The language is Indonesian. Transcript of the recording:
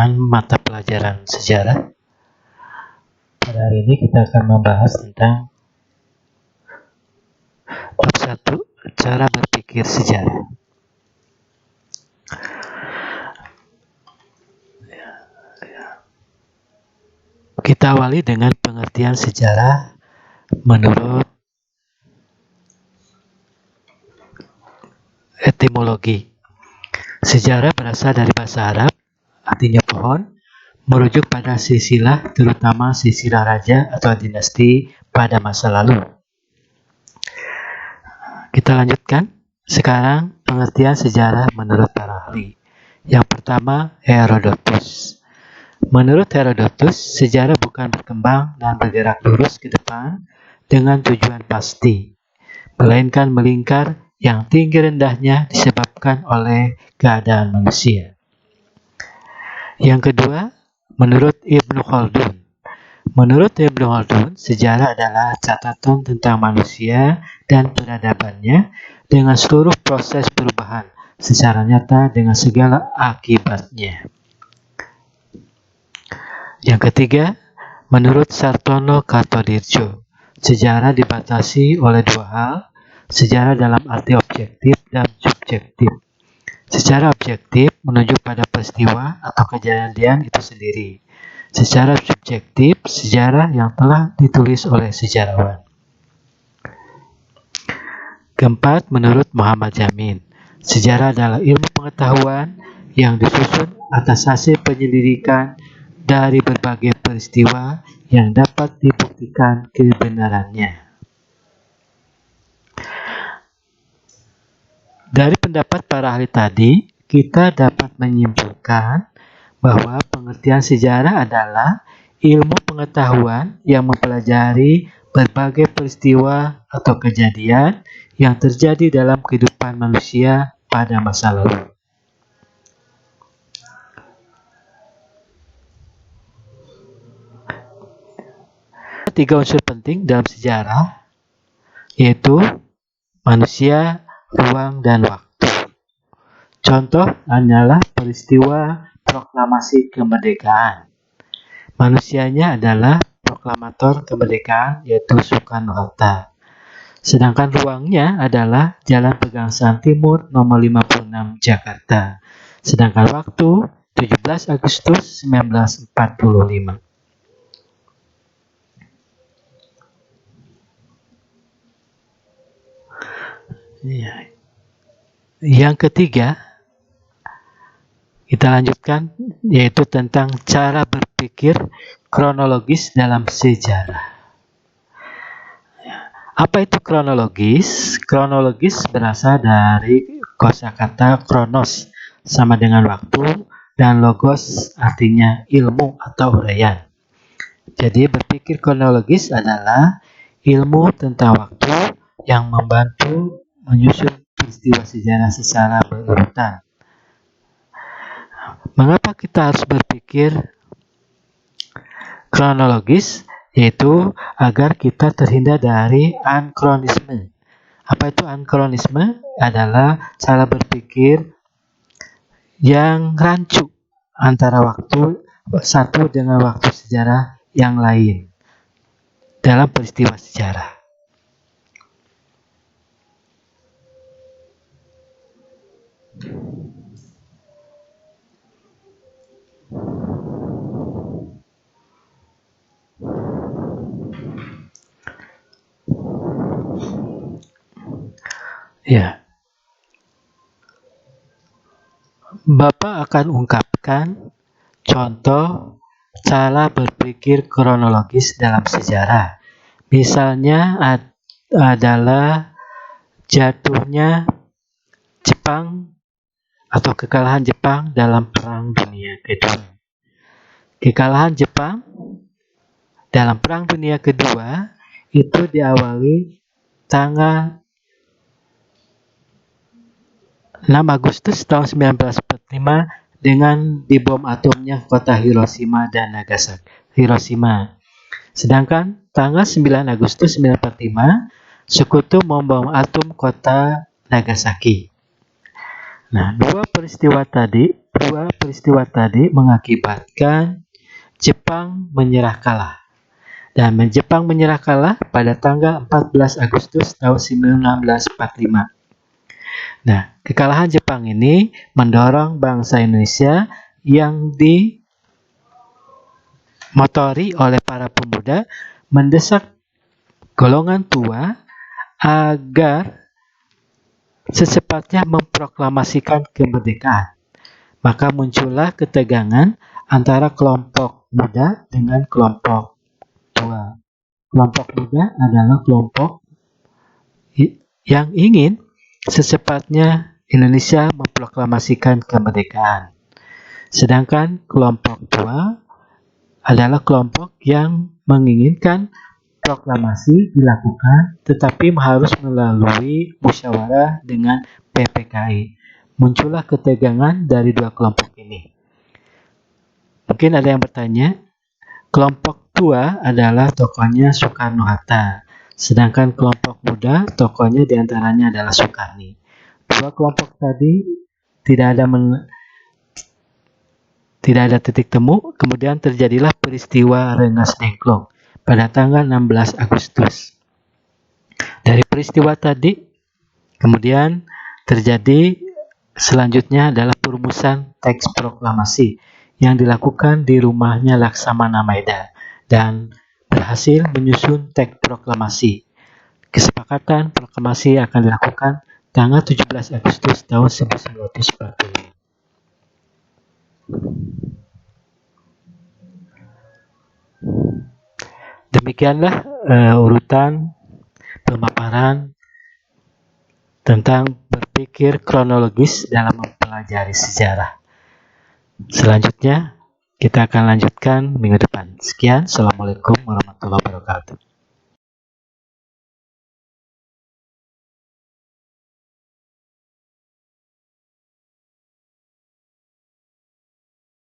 teman-teman mata pelajaran sejarah. Pada hari ini kita akan membahas tentang bab 1, cara berpikir sejarah. Kita awali dengan pengertian sejarah menurut etimologi. Sejarah berasal dari bahasa Arab, artinya pohon, merujuk pada silsilah, terutama silsilah raja atau dinasti pada masa lalu. Kita lanjutkan. Sekarang pengertian sejarah menurut para ahli. Yang pertama, Herodotus. Menurut Herodotus, sejarah bukan berkembang dan bergerak lurus ke depan dengan tujuan pasti, melainkan melingkar yang tinggi rendahnya disebabkan oleh keadaan manusia. Yang kedua, menurut Ibnu Khaldun. Menurut Ibnu Khaldun, sejarah adalah catatan tentang manusia dan peradabannya dengan seluruh proses perubahan secara nyata dengan segala akibatnya. Yang ketiga, menurut Sartono Kartodirjo, sejarah dibatasi oleh dua hal, sejarah dalam arti objektif dan subjektif. Secara objektif menunjuk pada peristiwa atau kejadian itu sendiri. Secara subjektif, sejarah yang telah ditulis oleh sejarawan. Keempat, menurut Muhammad Jamin, sejarah adalah ilmu pengetahuan yang disusun atas hasil penyelidikan dari berbagai peristiwa yang dapat dibuktikan kebenarannya. Dari pendapat para ahli tadi, kita dapat menyimpulkan bahwa pengertian sejarah adalah ilmu pengetahuan yang mempelajari berbagai peristiwa atau kejadian yang terjadi dalam kehidupan manusia pada masa lalu. Tiga unsur penting dalam sejarah, yaitu manusia, ruang, dan waktu. Contoh hanyalah peristiwa proklamasi kemerdekaan. Manusianya adalah proklamator kemerdekaan, yaitu Soekarno-Hatta. Sedangkan ruangnya adalah Jalan Pegangsaan Timur nomor 56 Jakarta. Sedangkan waktu 17 Agustus 1945. Yang ketiga, kita lanjutkan, yaitu tentang cara berpikir kronologis dalam sejarah. Apa itu kronologis? Kronologis berasal dari kosakata kronos, sama dengan waktu, dan logos artinya ilmu atau uraian. Jadi berpikir kronologis adalah ilmu tentang waktu yang membantu menyusun peristiwa sejarah secara berurutan. Mengapa kita harus berpikir kronologis? Yaitu agar kita terhindar dari ankronisme. Apa itu ankronisme? Adalah cara berpikir yang rancu antara waktu satu dengan waktu sejarah yang lain dalam peristiwa sejarah. Ya, Bapak akan ungkapkan contoh cara berpikir kronologis dalam sejarah. Misalnya adalah jatuhnya Jepang atau kekalahan Jepang dalam Perang Dunia Kedua. Kekalahan Jepang dalam Perang Dunia Kedua itu diawali tanggal 6 Agustus tahun 1945 dengan dibom atomnya kota Hiroshima dan Nagasaki. Sedangkan tanggal 9 Agustus 1945 sekutu membom atom kota Nagasaki. Nah, dua peristiwa tadi Kedua peristiwa tadi mengakibatkan Jepang menyerah kalah. Dan Jepang menyerah kalah pada tanggal 14 Agustus tahun 1945. Nah, kekalahan Jepang ini mendorong bangsa Indonesia yang dimotori oleh para pemuda mendesak golongan tua agar secepatnya memproklamasikan kemerdekaan. Maka muncullah ketegangan antara kelompok muda dengan kelompok tua. Kelompok muda adalah kelompok yang ingin secepatnya Indonesia memproklamasikan kemerdekaan. Sedangkan kelompok tua adalah kelompok yang menginginkan proklamasi dilakukan tetapi harus melalui musyawarah dengan PPKI. Muncullah ketegangan dari dua kelompok ini. Mungkin ada yang bertanya, kelompok tua adalah tokohnya Soekarno-Hatta, sedangkan kelompok muda tokohnya diantaranya adalah Soekarni. Dua kelompok tadi tidak ada titik temu, kemudian terjadilah peristiwa Rengas Dengklok pada tanggal 16 Agustus. Dari peristiwa tadi, kemudian terjadi selanjutnya adalah perumusan teks proklamasi yang dilakukan di rumahnya Laksamana Maeda dan berhasil menyusun teks proklamasi. Kesepakatan proklamasi akan dilakukan tanggal 17 Agustus tahun 1945. Demikianlah urutan pemaparan tentang berpikir kronologis dalam mempelajari sejarah. Selanjutnya kita akan lanjutkan minggu depan. Sekian, Assalamualaikum warahmatullahi wabarakatuh.